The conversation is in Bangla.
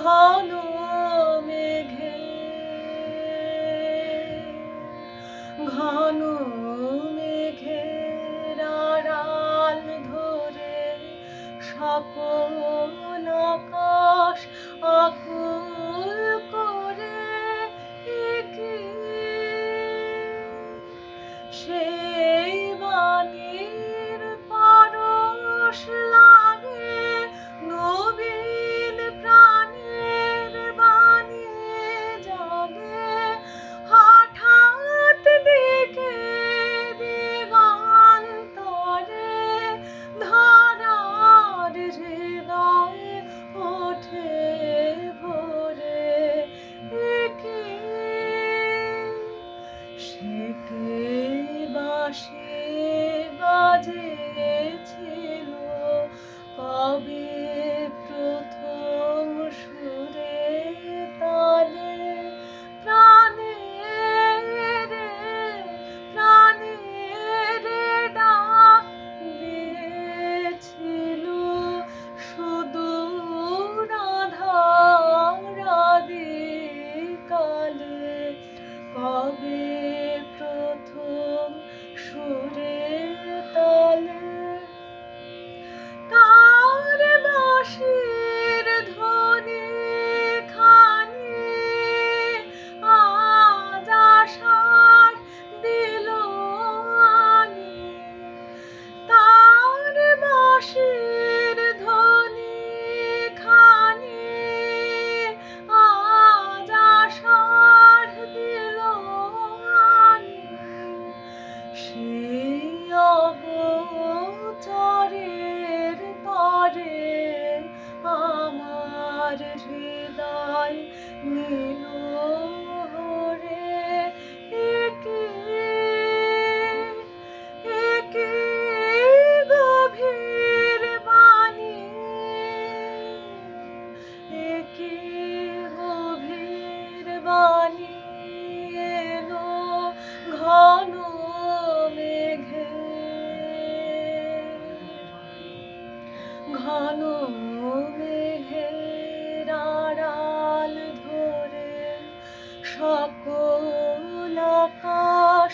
ঘন মেঘে ঘন মেঘের আড়াল ধরে সকল আকাশ আকুল করে একে সেই বাণীর পরশ লাগে নবীন প্রাণের বাণী জাগে হঠাৎ দিকে দিগন্তরে ধরার হৃদয়ে ওঠে ভোরে একে সেকে বাঁশি বাজেছিল কবে প্রথম সুরে তালে প্রাণের ডাক দিয়েছিল সুদূর আঁধারাদিকালে কবে প্রথম সুরে তালে তার বাঁশির ধ্বনি খানি আজ আশার দিল আনি তার বাঁশির ধ্বনি খানি আজ আশার দিল আনি সেই অগোচরের তরে আমার হৃদয় নীল হরে একে একে গভীর বাণী একে গভীর বাণী এলো ঘন মেঘে ঘন মেঘের আড়াল ধরে সকল আকাশ